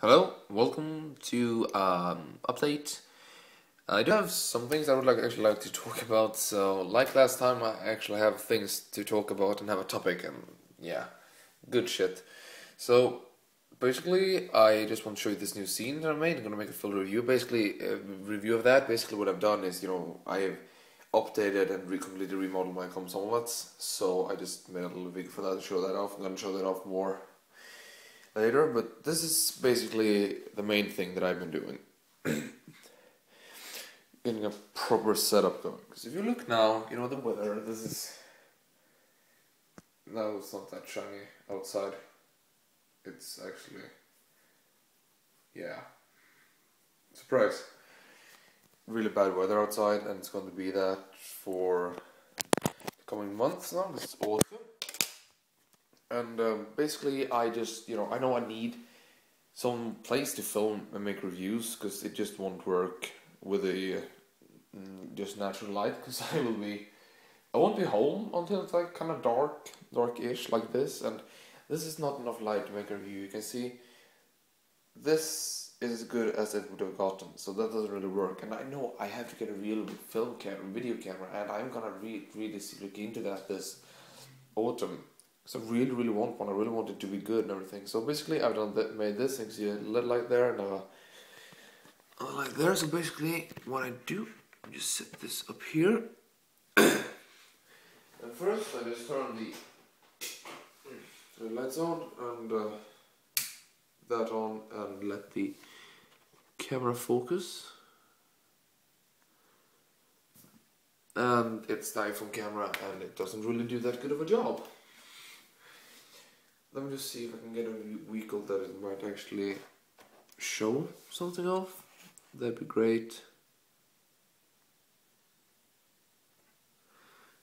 Hello, welcome to update. I do have some things I would actually like to talk about. So, like last time, I actually have things to talk about and have a topic, and yeah, good shit. So, basically, I just want to show you this new scene that I made. I'm gonna make a full review. Basically, a review of that. Basically, what I've done is, I have updated and completely remodeled my consoles. So I just made a little video for that to show that off. I'm gonna show that off more later, but this is basically the main thing that I've been doing. Getting a proper setup going. Because if you look now, the weather, now it's not that shiny outside. It's actually, yeah, surprise. Really bad weather outside, and it's going to be that for the coming months now, because it's autumn. And basically, I just, I know I need some place to film and make reviews, because it just won't work with a just natural light, because I won't be home until it's like kind of dark-ish like this, and this is not enough light to make a review. You can see this is as good as it would have gotten, so that doesn't really work. And I know I have to get a real video camera, and I'm gonna really look into that this autumn. So I really, really want one. I really want it to be good and everything. So basically, I've done that, made this. You can see a LED light there and a light there. So basically, what I do, I just set this up here. And first, I just turn the lights on and that on, and let the camera focus. And it's the iPhone camera, and it doesn't really do that good of a job. Let me just see if I can get a vehicle that it might actually show something of. That'd be great.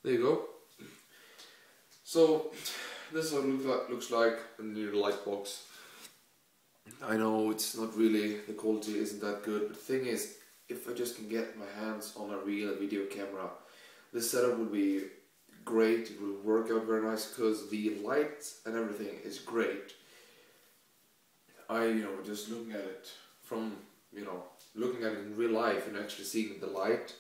There you go. So this is what it looks like in the light box. I know it's not really, the quality isn't that good, but the thing is, if I just can get my hands on a real video camera, this setup would be great. It will work out very nice because the light and everything is great. Just looking at it from, looking at it in real life and actually seeing the light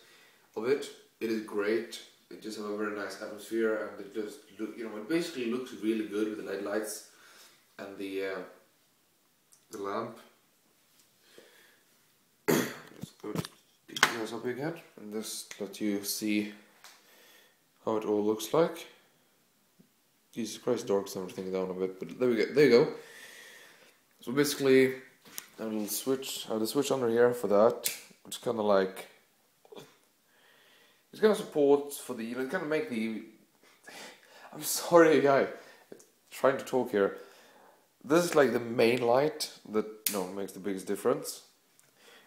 of it, it is great. It just has a very nice atmosphere, and it just it basically looks really good with the LED lights and the lamp. Just go to details up again and just let you see how it all looks like. Jesus Christ, darks everything down a bit, but there we go. There you go. So basically, I have the switch under here for that. It's kind of like, it's gonna support for the, it's gonna make the. I'm sorry, guy, trying to talk here. This is like the main light that makes the biggest difference,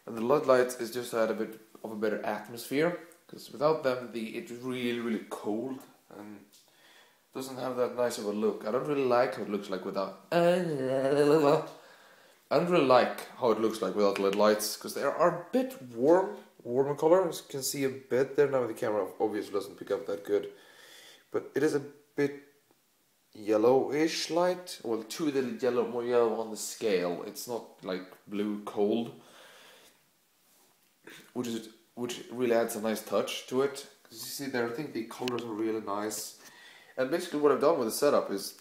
and the LED lights is just to add a bit of a better atmosphere. Because without them, it's really cold and doesn't have that nice of a look. I don't really like how it looks like without. I don't really like how it looks like without LED lights, because they are a bit warmer color. As you can see a bit there now. The camera obviously doesn't pick up that good, but it is a bit yellowish light. Well, too little more yellow on the scale. It's not like blue cold, which really adds a nice touch to it. Because you see there, I think the colors are really nice. And basically what I've done with the setup is,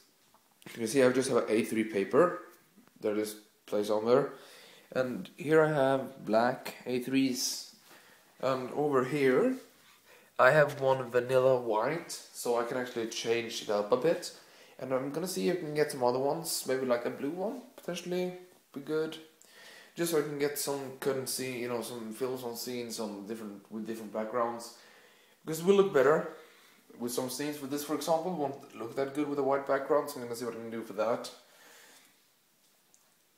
you can see I just have an A3 paper that is placed on there. And here I have black A3s. And over here, I have one vanilla white, so I can actually change it up a bit. And I'm gonna see if I can get some other ones, maybe like a blue one, potentially, be good. Just so I can get some some films on scenes with different backgrounds, because it will look better with some scenes. With this, for example, won't look that good with a white background, so I'm gonna see what I can do for that.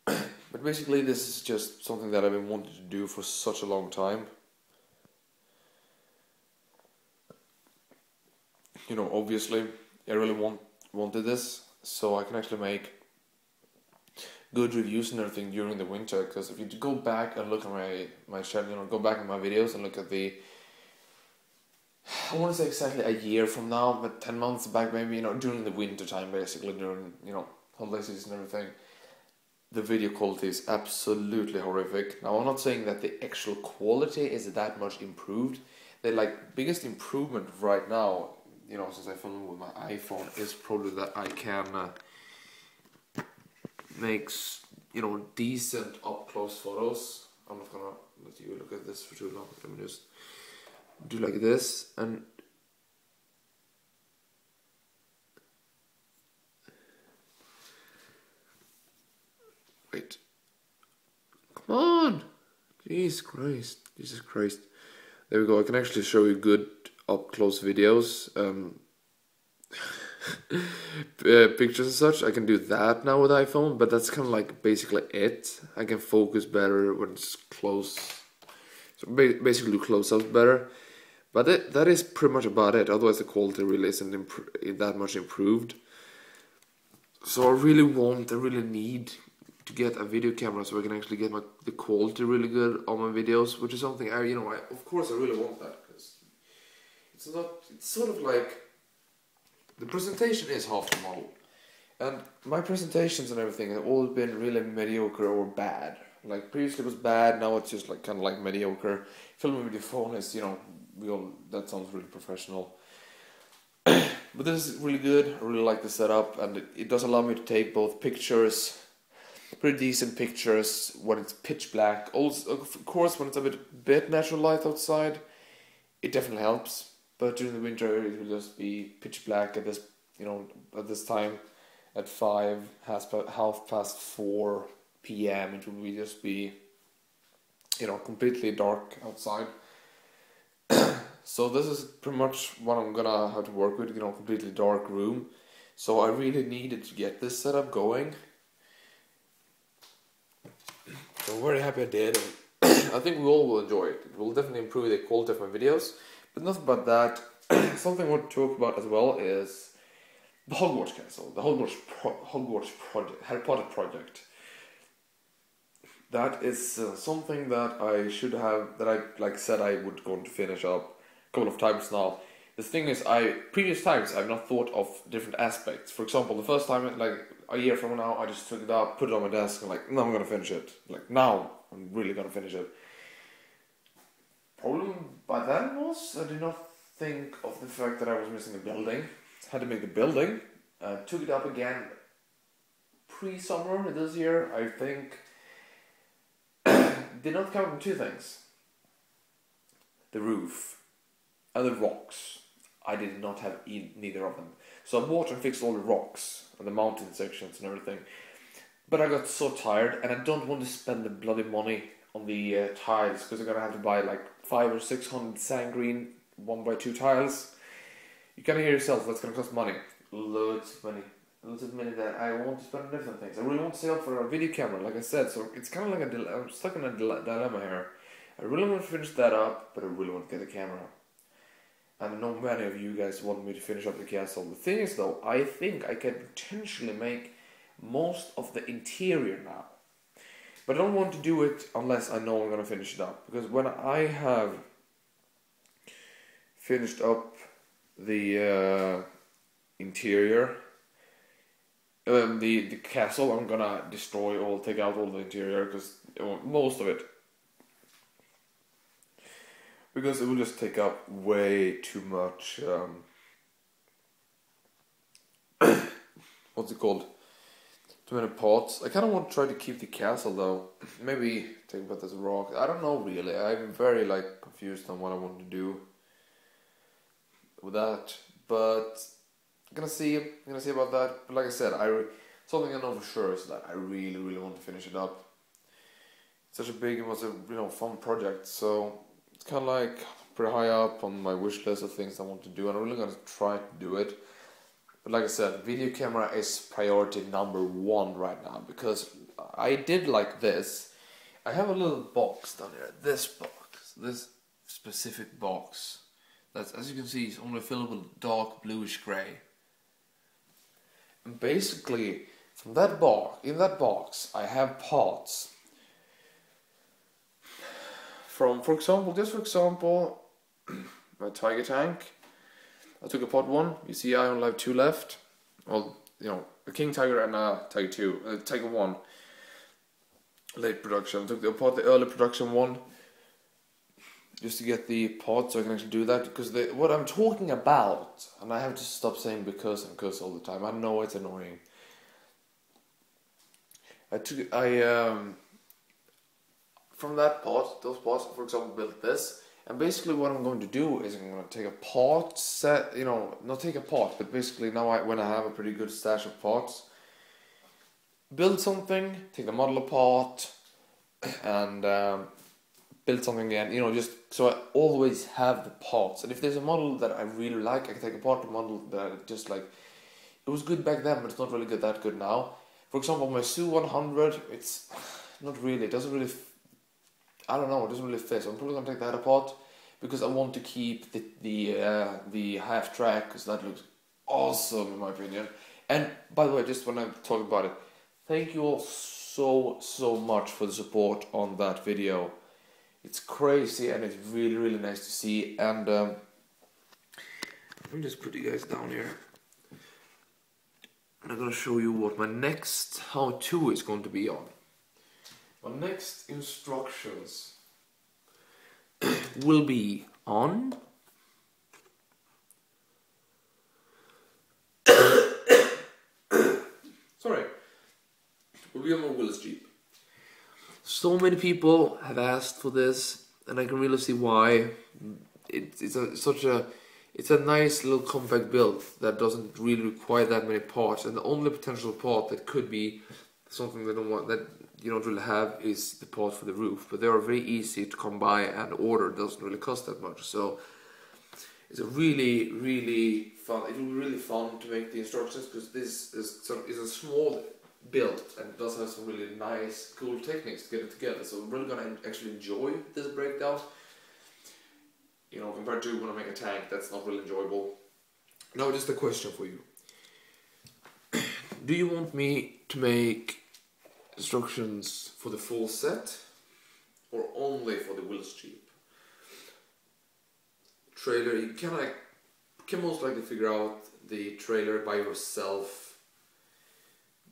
But basically, this is just something that I've been wanting to do for such a long time. Obviously, I really wanted this, so I can actually make good reviews and everything during the winter. Because if you go back and look at my channel, go back in my videos and look at I want to say exactly a year from now, but 10 months back maybe, during the winter time, basically during, holiday season and everything, the video quality is absolutely horrific. Now I'm not saying that the actual quality is that much improved. The like biggest improvement right now, you know, since I filmed with my iPhone, is probably that I can make, you know, decent up close photos. I'm not gonna let you look at this for too long. Let me just do like this and wait. Come on! Jesus Christ. There we go. I can actually show you good up close videos, pictures and such. I can do that now with iPhone, but that's kind of like basically it. I can focus better when it's close. So basically do close-ups better. But that is pretty much about it. Otherwise the quality really isn't that much improved. So I really need to get a video camera so I can actually get the quality really good on my videos, which is something of course I really want that, because it's sort of like the presentation is half the model, and my presentations and everything have all been really mediocre or bad. Like previously it was bad, now it's just like kind of like mediocre. Filming with your phone is, that sounds really professional. But this is really good. I really like the setup, and it does allow me to take both pictures, pretty decent pictures when it's pitch black. Also, of course, when it's a bit natural light outside, it definitely helps. But during the winter, it will just be pitch black at this time, at 4:30 p.m. It will just be, completely dark outside. So this is pretty much what I'm gonna have to work with, completely dark room. So I really needed to get this setup going. So I'm very happy I did. I think we all will enjoy it. It will definitely improve the quality of my videos. But not about that. Something I want to talk about as well is the Hogwarts Castle, the Hogwarts project, Harry Potter project. That is something that I should have, that I said I would going to finish up a couple of times now. The thing is, previous times I've not thought of different aspects. For example, the first time, like a year from now, I just took it up, put it on my desk, and now I'm gonna finish it. Like now, I'm really gonna finish it. Problem by then was I did not think of the fact that I was missing a building. Had to make the building. Took it up again pre-summer this year, I think. Did not count on two things: the roof and the rocks. I did not have neither of them. So I bought and fixed all the rocks and the mountain sections and everything. But I got so tired, and I don't want to spend the bloody money on the tiles, because I'm gonna have to buy like 500 or 600 sand green 1x2 tiles. You can hear yourself, that's gonna cost money. Loads of money that I want to spend on different things. I really want to save up for a video camera, like I said, so it's kind of like I'm stuck in a dilemma here. I really want to finish that up, but I really want to get a camera. And I know many of you guys want me to finish up the castle. The thing is though, I think I can potentially make most of the interior now. But I don't want to do it unless I know I'm going to finish it up. Because when I have finished up the interior, the castle, I'm gonna take out all the interior, because most of it, because it will just take up way too much. What's it called? Too many pots. I kind of want to try to keep the castle though. Maybe take about this rock. I don't know really. I'm very confused on what I want to do with that, but I'm gonna see about that. But like I said, something I know for sure is that I really, really want to finish it up. It's such a big, it was a fun project, so it's kind of pretty high up on my wish list of things I want to do, and I'm really gonna try to do it. But like I said, video camera is priority number 1 right now, because I did like this. I have a little box down here. This specific box. That's, as you can see, it's only filled with dark bluish grey. And basically, from that box, in that box, I have parts. From, for example, my Tiger tank. I took apart one. You see, I only have 2 left. Well, a King Tiger and a Tiger 2, Tiger 1. late production. I took apart the early production one just to get the part so I can actually do that, because what I'm talking about, and I have to stop saying because and cuss all the time. I know it's annoying. From that part, those parts, for example, built this, and basically what I'm going to do is I'm going to take a part set, not take a part, but basically now when I have a pretty good stash of parts, build something, take the model apart, and build something again, just so I always have the parts. And if there's a model that I really like, I can take apart the model that I just like. It was good back then, but it's not really that good now. For example, my Su 100, it's not really, it doesn't really, I don't know, it doesn't really fit. So I'm probably going to take that apart, because I want to keep the half track, because that looks awesome in my opinion. And by the way, just when I'm talking about it, thank you all so much for the support on that video. It's crazy and it's really, really nice to see. And let me just put you guys down here. I'm going to show you what my next how-to is going to be on. My next instructions will be on will be on my Willys Jeep. So many people have asked for this, and I can really see why. It's a nice little compact build that doesn't really require that many parts, and the only potential part that could be something that you don't really have is the part for the roof. But they are very easy to come by and order. It doesn't really cost that much, so it's a really fun. It will be really fun to make the instructions, because this is a small build and it does have some really nice, cool techniques to get it together. So I'm really gonna actually enjoy this breakdown. Compared to when I make a tank, that's not really enjoyable. Now, just a question for you: do you want me to make instructions for the full set, or only for the Willys Jeep? Trailer, you can most likely figure out the trailer by yourself.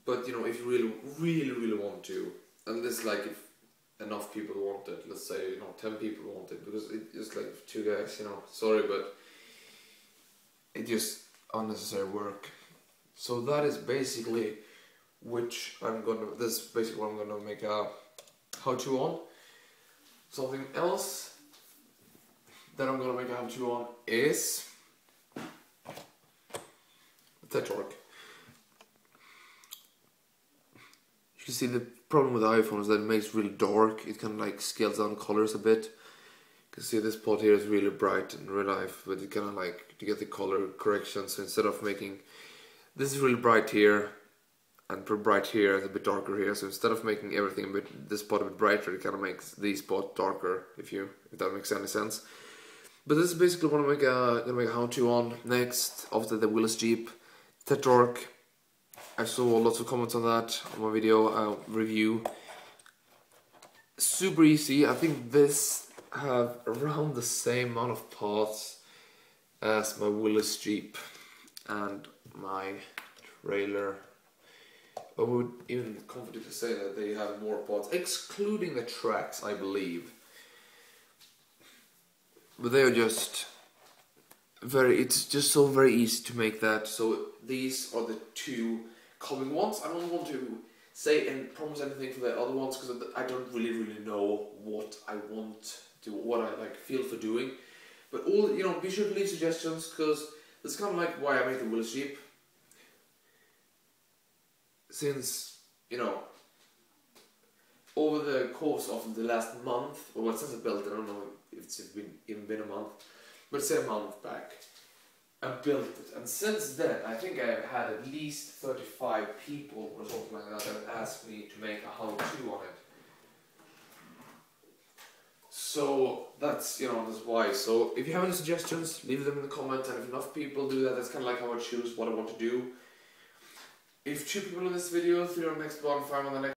But if you really want to, and this if enough people want it, let's say 10 people want it, because it's just like 2 guys, sorry, but it just unnecessary work. So that is basically this is basically what I'm gonna make a how-to on. Something else that I'm gonna make a how-to on is the torque. You can see the problem with the iPhone is that it makes it really dark. It kind of scales down colors a bit. You can see this part here is really bright in real life, but it kind of to get the color correction. So instead of making this is really bright here and bright here and a bit darker here, so instead of making everything this part a bit brighter, it kind of makes these spots darker. If that makes any sense. But this is basically what I'm gonna make a how-to on next after the Willys Jeep. The torque. I saw lots of comments on that on my video review. Super easy. I think this have around the same amount of parts as my Willys Jeep and my trailer. I would even confidently say that they have more parts, excluding the tracks, I believe. But they are just it's just so very easy to make that. So these are the 2 coming ones. I don't want to say and promise anything for the other ones, because I don't really know what I want to, what I feel for doing. But be sure to leave suggestions, because that's kind of why I made the Willys Jeep. Since over the course of the last month, or since I built it, I don't know if it's even been a month, but say a month back, I built it, and since then I think I've had at least 35 people or something like that have asked me to make a how-to on it. So that's that's why. So if you have any suggestions, leave them in the comments, and if enough people do that, that's kind of how I choose what I want to do. If 2 people in this video, 3 on the next one, 5 on the next.